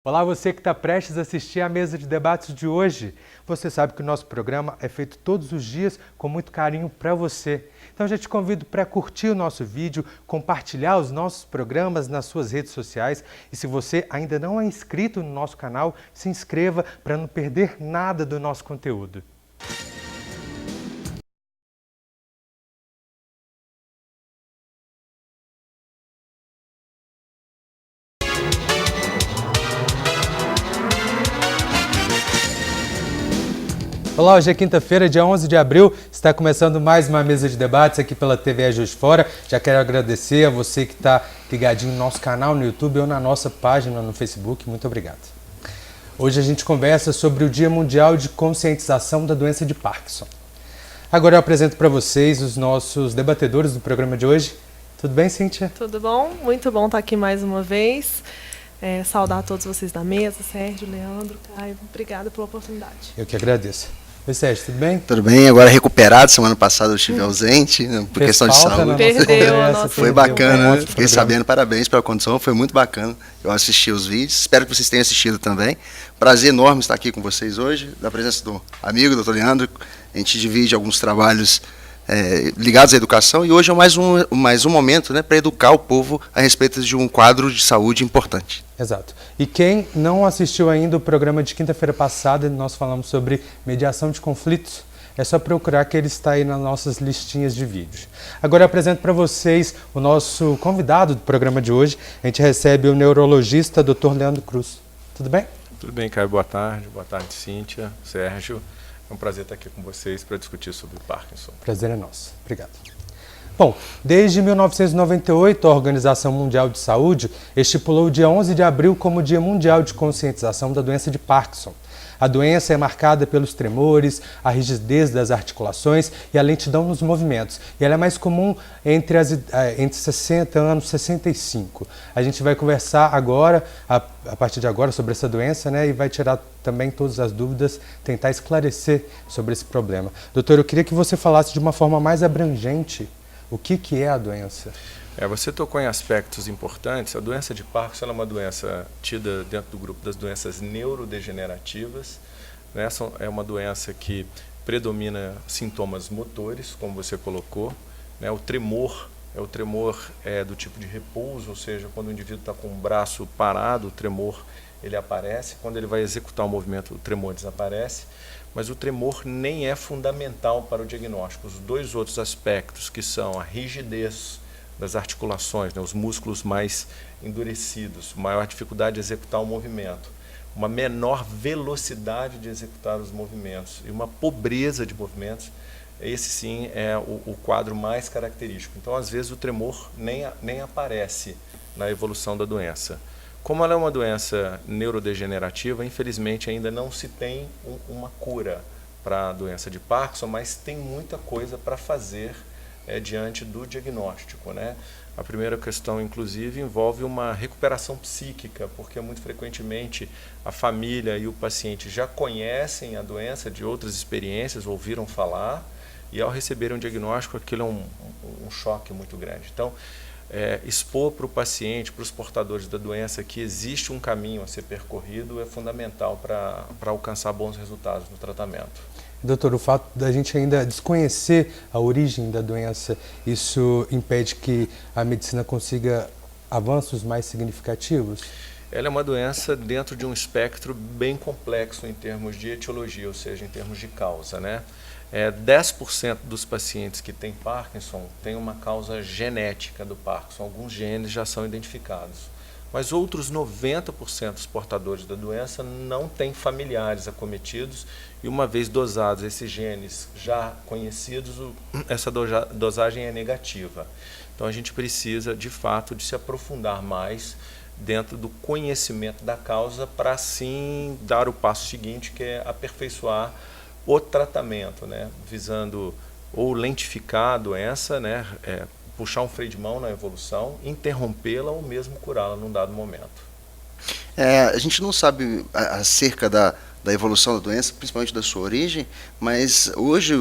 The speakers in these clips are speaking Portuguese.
Olá, você que está prestes a assistir à mesa de debates de hoje. Você sabe que o nosso programa é feito todos os dias com muito carinho para você. Então já te convido para curtir o nosso vídeo, compartilhar os nossos programas nas suas redes sociais e se você ainda não é inscrito no nosso canal, se inscreva para não perder nada do nosso conteúdo. Olá, hoje é quinta-feira, dia 11 de abril, está começando mais uma mesa de debates aqui pela TV Juiz de Fora. Já quero agradecer a você que está ligadinho no nosso canal no YouTube ou na nossa página no Facebook. Muito obrigado. Hoje a gente conversa sobre o Dia Mundial de Conscientização da Doença de Parkinson. Agora eu apresento para vocês os nossos debatedores do programa de hoje. Tudo bem, Cíntia? Tudo bom? Muito bom estar aqui mais uma vez. Saudar a todos vocês da mesa, Sérgio, Leandro, Caio. Obrigada pela oportunidade. Eu que agradeço. Oi, Sérgio, tudo bem? Tudo bem, agora recuperado, semana passada eu estive ausente, né, por questão de saúde. Perdeu a nossa... Foi bacana, né? Fiquei sabendo, parabéns pela condição, foi muito bacana. Eu assisti os vídeos, espero que vocês tenham assistido também. Prazer enorme estar aqui com vocês hoje, da presença do amigo, doutor Leandro. A gente divide alguns trabalhos ligados à educação e hoje é mais um momento, né, para educar o povo a respeito de um quadro de saúde importante. Exato. E quem não assistiu ainda o programa de quinta-feira passada, nós falamos sobre mediação de conflitos, é só procurar que ele está aí nas nossas listinhas de vídeos. Agora eu apresento para vocês o nosso convidado do programa de hoje. A gente recebe o neurologista Dr. Leandro Cruz. Tudo bem? Tudo bem, Caio. Boa tarde, Cíntia, Sérgio. É um prazer estar aqui com vocês para discutir sobre o Parkinson. Prazer é nosso. Obrigado. Bom, desde 1998, a Organização Mundial de Saúde estipulou o dia 11 de abril como Dia Mundial de Conscientização da Doença de Parkinson. A doença é marcada pelos tremores, a rigidez das articulações e a lentidão nos movimentos. E ela é mais comum entre 60 anos e 65. A gente vai conversar agora, a partir de agora, sobre essa doença, né? E vai tirar também todas as dúvidas, tentar esclarecer sobre esse problema. Doutor, eu queria que você falasse de uma forma mais abrangente o que é a doença. Você tocou em aspectos importantes. A doença de Parkinson é uma doença tida dentro do grupo das doenças neurodegenerativas. Essa é uma doença que predomina sintomas motores, como você colocou. O tremor é do tipo de repouso, ou seja, quando o indivíduo está com o braço parado, o tremor ele aparece. Quando ele vai executar o movimento, o tremor desaparece. Mas o tremor nem é fundamental para o diagnóstico. Os dois outros aspectos, que são a rigidez das articulações, os músculos mais endurecidos, maior dificuldade de executar o movimento, uma menor velocidade de executar os movimentos e uma pobreza de movimentos, esse sim é o quadro mais característico. Então, às vezes, o tremor nem aparece na evolução da doença. Como ela é uma doença neurodegenerativa, infelizmente ainda não se tem uma cura para a doença de Parkinson, mas tem muita coisa para fazer diante do diagnóstico, né? A primeira questão, inclusive, envolve uma recuperação psíquica, porque muito frequentemente a família e o paciente já conhecem a doença de outras experiências, ouviram falar, e ao receberem um diagnóstico, aquilo é um choque muito grande. Então, expor para o paciente, para os portadores da doença, que existe um caminho a ser percorrido é fundamental para alcançar bons resultados no tratamento. Doutor, o fato da gente ainda desconhecer a origem da doença, isso impede que a medicina consiga avanços mais significativos? Ela é uma doença dentro de um espectro bem complexo em termos de etiologia, ou seja, em termos de causa, né? 10% dos pacientes que têm Parkinson têm uma causa genética do Parkinson, alguns genes já são identificados. Mas outros 90% dos portadores da doença não têm familiares acometidos e uma vez dosados esses genes já conhecidos, essa dosagem é negativa. Então a gente precisa, de fato, de se aprofundar mais dentro do conhecimento da causa para, assim, dar o passo seguinte, que é aperfeiçoar o tratamento, né? Visando ou lentificar a doença, né? Puxar um freio de mão na evolução, interrompê-la ou mesmo curá-la num dado momento. A gente não sabe acerca da evolução da doença, principalmente da sua origem, mas hoje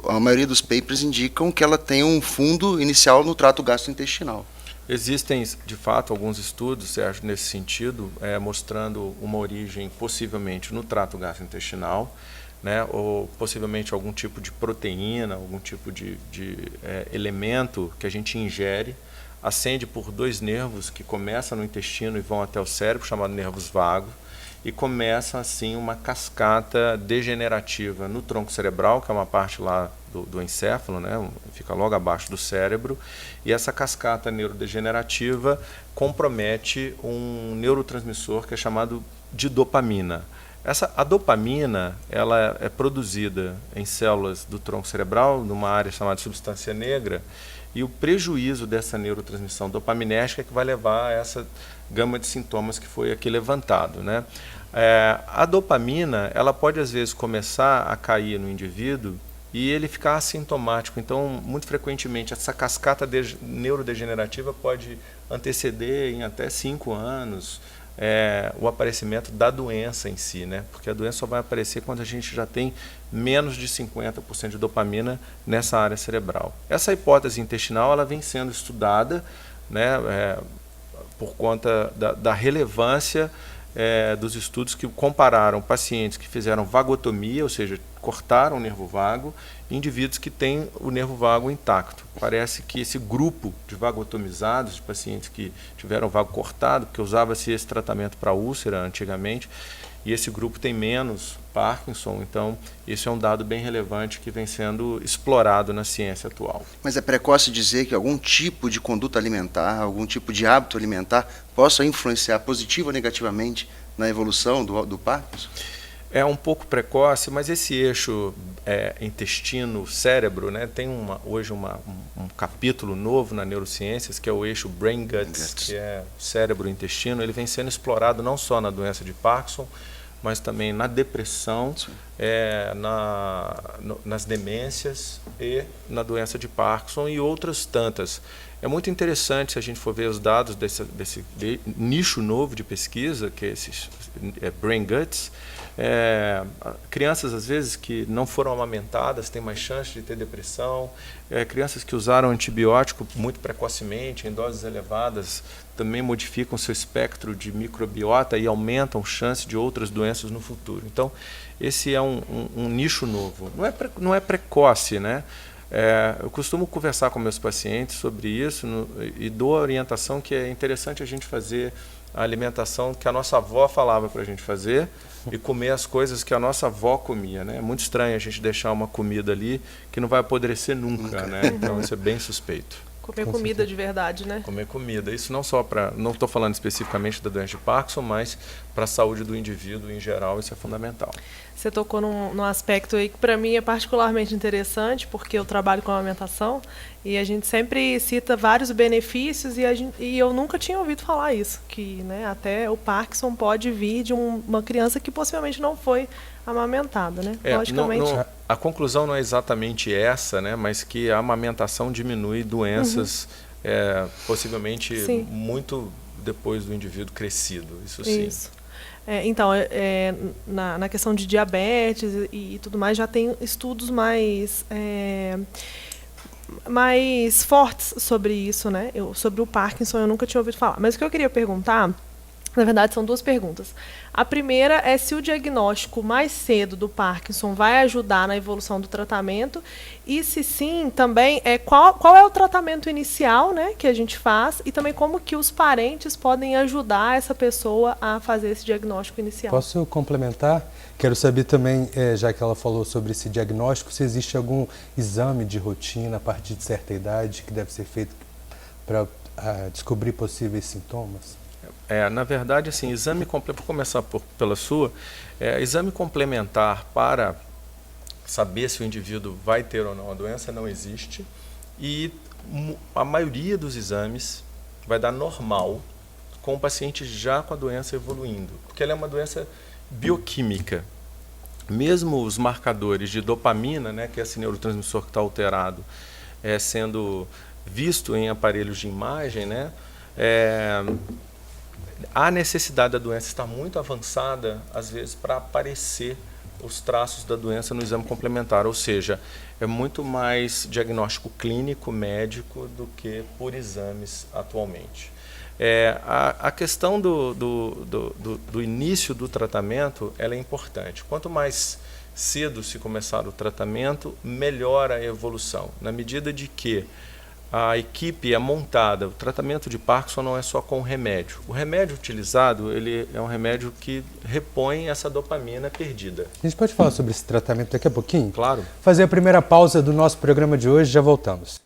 a maioria dos papers indicam que ela tem um fundo inicial no trato gastrointestinal. Existem, de fato, alguns estudos, Sérgio, nesse sentido, mostrando uma origem possivelmente no trato gastrointestinal, né, ou possivelmente algum tipo de proteína, algum tipo de elemento que a gente ingere, ascende por 2 nervos que começam no intestino e vão até o cérebro, chamados nervos vagos, e começa assim uma cascata degenerativa no tronco cerebral, que é uma parte lá do encéfalo, né, fica logo abaixo do cérebro, e essa cascata neurodegenerativa compromete um neurotransmissor que é chamado de dopamina. A dopamina ela é produzida em células do tronco cerebral, numa área chamada substância negra, e o prejuízo dessa neurotransmissão dopaminérgica é que vai levar a essa gama de sintomas que foi aqui levantado, né? A dopamina ela pode às vezes começar a cair no indivíduo e ele ficar assintomático. Então, muito frequentemente, essa cascata neurodegenerativa pode anteceder em até 5 anos o aparecimento da doença em si, né? Porque a doença só vai aparecer quando a gente já tem menos de 50% de dopamina nessa área cerebral. Essa hipótese intestinal ela vem sendo estudada, né, por conta da relevância dos estudos que compararam pacientes que fizeram vagotomia, ou seja, cortaram o nervo vago, e indivíduos que têm o nervo vago intacto. Parece que esse grupo de vagotomizados, de pacientes que tiveram o vago cortado, porque usava-se esse tratamento para úlcera antigamente, e esse grupo tem menos Parkinson, então esse é um dado bem relevante que vem sendo explorado na ciência atual. Mas é precoce dizer que algum tipo de conduta alimentar, algum tipo de hábito alimentar possa influenciar positiva ou negativamente na evolução do Parkinson? É um pouco precoce, mas esse eixo intestino-cérebro, né, tem hoje um capítulo novo na neurociências, que é o eixo Brain-Guts, que é cérebro-intestino. Ele vem sendo explorado não só na doença de Parkinson, mas também na depressão, nas demências e na doença de Parkinson e outras tantas. É muito interessante se a gente for ver os dados desse nicho novo de pesquisa, que é esses Brain Guts. Crianças, às vezes, que não foram amamentadas têm mais chance de ter depressão. Crianças que usaram antibiótico muito precocemente, em doses elevadas, também modificam seu espectro de microbiota e aumentam a chance de outras doenças no futuro. Então, esse é um nicho novo. Não é precoce, né? Eu costumo conversar com meus pacientes sobre isso e dou a orientação que é interessante a gente fazer a alimentação que a nossa avó falava para a gente fazer e comer as coisas que a nossa avó comia, né? É muito estranho a gente deixar uma comida ali que não vai apodrecer nunca, né? Então isso é bem suspeito. Comer comida de verdade, né? Comer comida. Isso não só para... Não estou falando especificamente da doença de Parkinson, mas para a saúde do indivíduo em geral, isso é fundamental. Você tocou num aspecto aí que para mim é particularmente interessante, porque eu trabalho com amamentação e a gente sempre cita vários benefícios e eu nunca tinha ouvido falar isso, que, né, até o Parkinson pode vir de uma criança que possivelmente não foi amamentada, né? Logicamente. A conclusão não é exatamente essa, né, mas que a amamentação diminui doenças possivelmente muito depois do indivíduo crescido, isso sim. Isso. Então, na questão de diabetes e tudo mais, já tem estudos mais fortes sobre isso, né? Sobre o Parkinson eu nunca tinha ouvido falar. Mas o que eu queria perguntar, na verdade, são 2 perguntas. A primeira é se o diagnóstico mais cedo do Parkinson vai ajudar na evolução do tratamento e, se sim, também qual é o tratamento inicial, né, que a gente faz e também como que os parentes podem ajudar essa pessoa a fazer esse diagnóstico inicial. Posso complementar? Quero saber também, já que ela falou sobre esse diagnóstico, se existe algum exame de rotina a partir de certa idade que deve ser feito para descobrir possíveis sintomas? Na verdade, assim, exame complementar, vou começar pela sua, exame complementar para saber se o indivíduo vai ter ou não a doença não existe e a maioria dos exames vai dar normal com o paciente já com a doença evoluindo, porque ela é uma doença bioquímica. Mesmo os marcadores de dopamina, né, que é esse neurotransmissor que está alterado, sendo visto em aparelhos de imagem, né, a necessidade da doença estar muito avançada, às vezes, para aparecer os traços da doença no exame complementar, ou seja, é muito mais diagnóstico clínico, médico, do que por exames atualmente. A questão do início do tratamento, ela é importante. Quanto mais cedo se começar o tratamento, melhor a evolução, na medida de que a equipe é montada. O tratamento de Parkinson não é só com remédio. O remédio utilizado, ele é um remédio que repõe essa dopamina perdida. A gente pode falar sobre esse tratamento daqui a pouquinho? Claro. Fazer a primeira pausa do nosso programa de hoje, já voltamos.